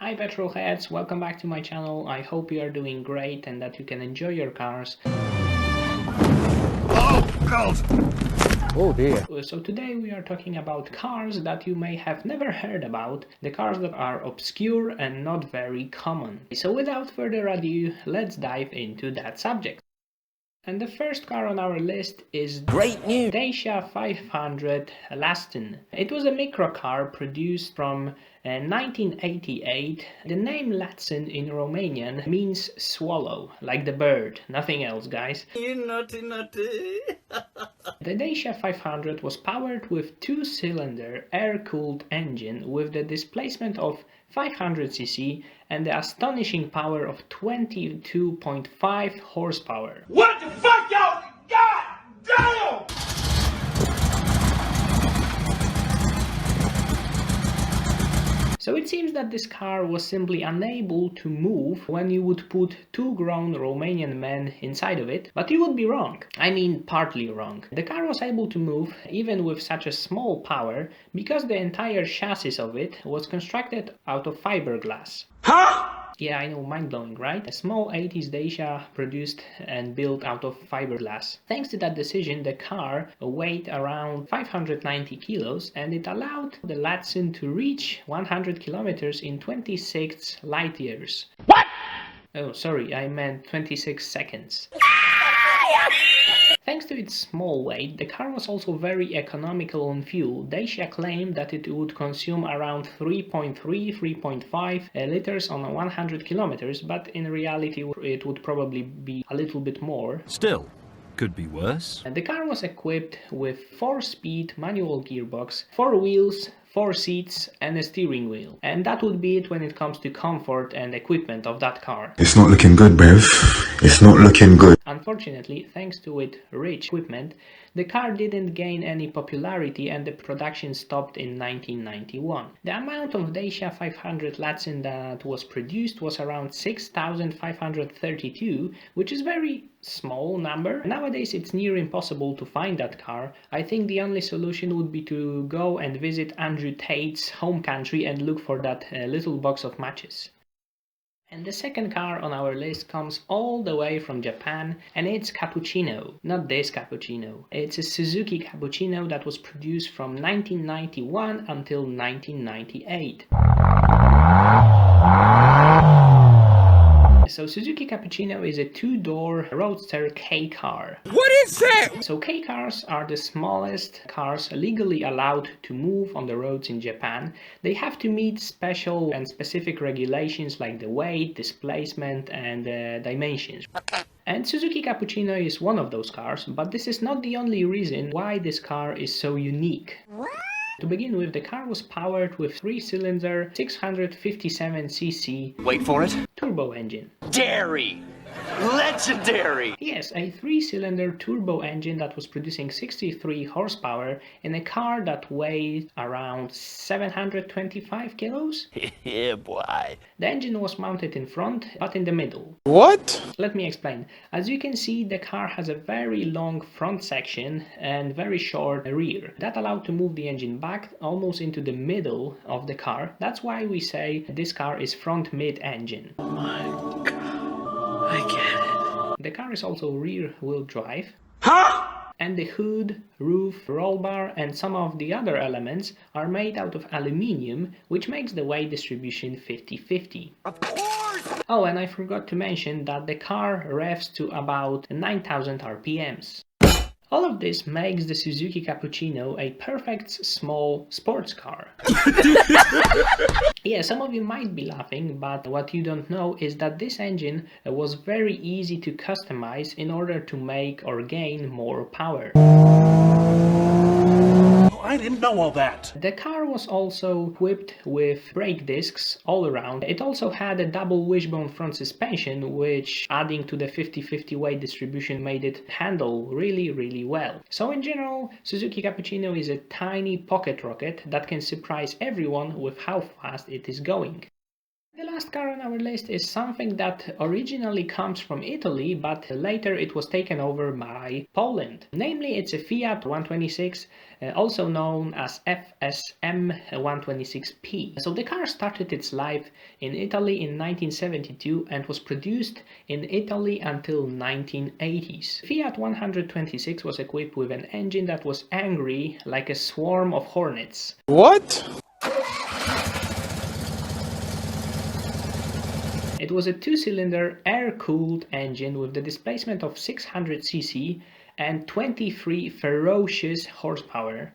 Hi Petrolheads, welcome back to my channel. I hope you are doing great and that you can enjoy your cars. Oh, cold! Oh dear. So today we are talking about cars that you may have never heard about, the cars that are obscure and not very common. So without further ado, let's dive into that subject. And the first car on our list is Great news! Dacia 500 Lastun. It was a microcar produced from 1988. The name Lsen in Romanian means swallow, like the bird, nothing else, guys. You naughty. The Dacia 500 was powered with two-cylinder air-cooled engine with the displacement of 500cc and the astonishing power of 22.5 horsepower. What the fuck, y'all? God damn! So it seems that this car was simply unable to move when you would put two grown Romanian men inside of it, but you would be wrong. I mean, partly wrong. The car was able to move even with such a small power because the entire chassis of it was constructed out of fiberglass. Huh? Yeah, I know, mind-blowing, right? A small 80s Dacia produced and built out of fiberglass. Thanks to that decision, the car weighed around 590 kilos and it allowed the Lsen to reach 100 kilometers in 26 light years. What? Oh, sorry, I meant 26 seconds. Thanks to its small weight, the car was also very economical on fuel. Dacia claimed that it would consume around 3.5 liters on 100 kilometers, but in reality it would probably be a little bit more. Still, could be worse. And the car was equipped with 4-speed manual gearbox, 4 wheels, 4 seats and a steering wheel. And that would be it when it comes to comfort and equipment of that car. It's not looking good, bruv. It's not looking good. Unfortunately, thanks to its rich equipment, the car didn't gain any popularity and the production stopped in 1991. The amount of Dacia 500 Lsen that was produced was around 6,532, which is very small number. Nowadays it's near impossible to find that car. I think the only solution would be to go and visit Andrew Tate's home country and look for that little box of matches. And the second car on our list comes all the way from Japan, and it's Cappuccino. Not this Cappuccino. It's a Suzuki Cappuccino that was produced from 1991 until 1998. So Suzuki Cappuccino is a two-door roadster K car. What is that? So K cars are the smallest cars legally allowed to move on the roads in Japan. They have to meet special and specific regulations like the weight, displacement and dimensions. And Suzuki Cappuccino is one of those cars, but this is not the only reason why this car is so unique. To begin with, the car was powered with 3-cylinder 657cc Wait for it. turbo engine. Dairy! Legendary! Yes, a 3-cylinder turbo engine that was producing 63 horsepower in a car that weighed around 725 kilos. Yeah, boy. The engine was mounted in front, but in the middle. What? Let me explain. As you can see, the car has a very long front section and very short rear. That allowed to move the engine back almost into the middle of the car. That's why we say this car is front mid-engine. Oh my god. I get it. The car is also rear-wheel drive. Huh? And the hood, roof, roll bar and some of the other elements are made out of aluminium, which makes the weight distribution 50-50. Of course! Oh, and I forgot to mention that the car revs to about 9,000 RPMs. All of this makes the Suzuki Cappuccino a perfect small sports car. Yeah, some of you might be laughing, but what you don't know is that this engine was very easy to customize in order to make or gain more power. I didn't know all that. The car was also equipped with brake discs all around. It also had a double wishbone front suspension, which adding to the 50-50 weight distribution made it handle really well. So in general, Suzuki Cappuccino is a tiny pocket rocket that can surprise everyone with how fast it is going. The last car on our list is something that originally comes from Italy, but later it was taken over by Poland. Namely, it's a Fiat 126, also known as FSM 126P. So the car started its life in Italy in 1972 and was produced in Italy until 1980s. Fiat 126 was equipped with an engine that was angry like a swarm of hornets. What? It was a two-cylinder air-cooled engine with the displacement of 600 cc and 23 ferocious horsepower.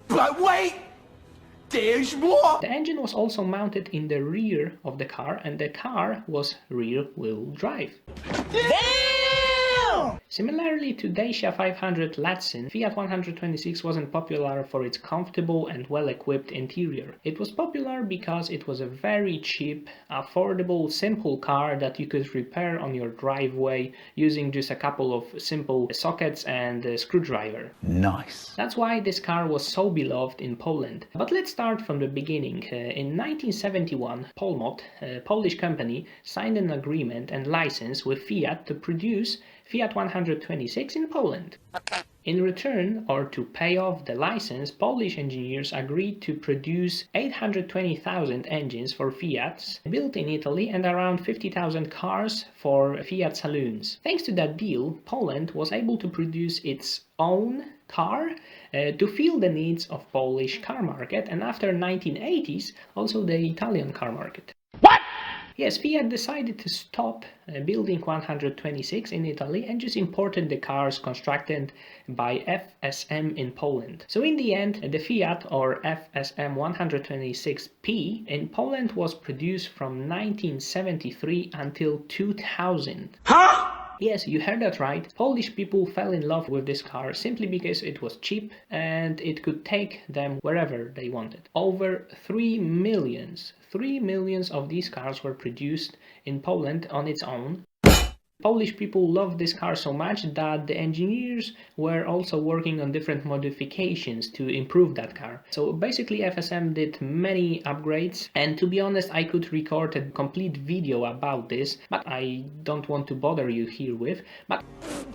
But wait! There's more! The engine was also mounted in the rear of the car, and the car was rear-wheel drive. Similarly to Dacia 500 Lsen, Fiat 126 wasn't popular for its comfortable and well-equipped interior. It was popular because it was a very cheap, affordable, simple car that you could repair on your driveway using just a couple of simple sockets and a screwdriver. Nice. That's why this car was so beloved in Poland. But let's start from the beginning. In 1971, Polmot, a Polish company, signed an agreement and license with Fiat to produce Fiat 126 in Poland. In return, or to pay off the license, Polish engineers agreed to produce 820,000 engines for Fiats built in Italy and around 50,000 cars for Fiat saloons. Thanks to that deal, Poland was able to produce its own car to fill the needs of Polish car market, and after 1980s also the Italian car market. Yes, Fiat decided to stop building 126 in Italy and just imported the cars constructed by FSM in Poland. So in the end, the Fiat, or FSM 126P, in Poland was produced from 1973 until 2000. Huh? Yes, you heard that right. Polish people fell in love with this car simply because it was cheap and it could take them wherever they wanted. Over 3 millions of these cars were produced in Poland on its own. Polish people loved this car so much that the engineers were also working on different modifications to improve that car. So basically FSM did many upgrades, and to be honest I could record a complete video about this, but I don't want to bother you here with, but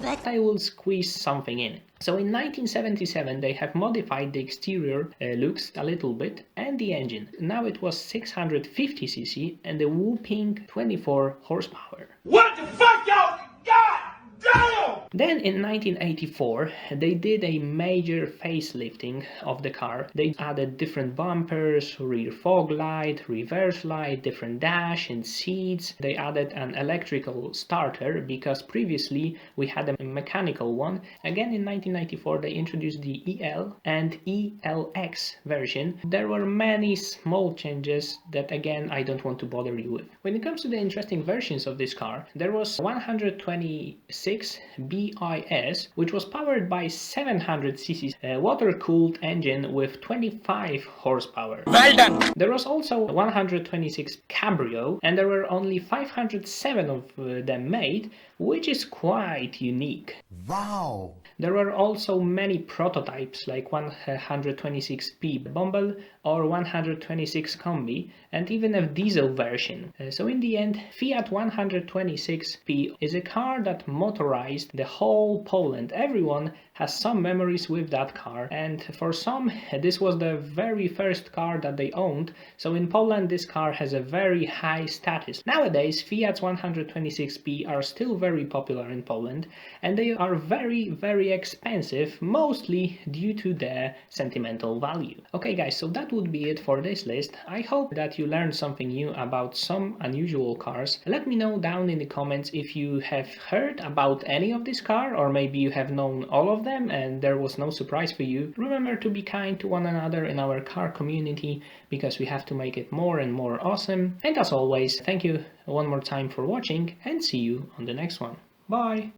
I will squeeze something in. So in 1977 they have modified the exterior looks a little bit and the engine. Now it was 650 cc and a whopping 24 horsepower. What the fuck, y'all? God damn! Then in 1984 they did a major facelifting of the car. They added different bumpers, rear fog light, reverse light, different dash and seats. They added an electrical starter because previously we had a mechanical one. Again in 1994 they introduced the EL and ELX version. There were many small changes that again I don't want to bother you with. When it comes to the interesting versions of this car, there was 126 BIS, which was powered by 700cc water-cooled engine with 25 horsepower. Well done. There was also 126 Cabrio, and there were only 507 of them made, which is quite unique. Wow. There were also many prototypes like 126P Bumble or 126 Combi, and even a diesel version. So in the end, Fiat 126P is a car that motorized the whole Poland. Everyone has some memories with that car, and for some this was the very first car that they owned, so in Poland this car has a very high status. Nowadays Fiat 126P are still very popular in Poland, and they are very expensive, mostly due to their sentimental value. Okay guys, so that would be it for this list. I hope that you learned something new about some unusual cars. Let me know down in the comments if you have heard about any of this car, or maybe you have known all of them and there was no surprise for you. Remember to be kind to one another in our car community, because we have to make it more and more awesome. And as always, thank you one more time for watching, and see you on the next one. Bye!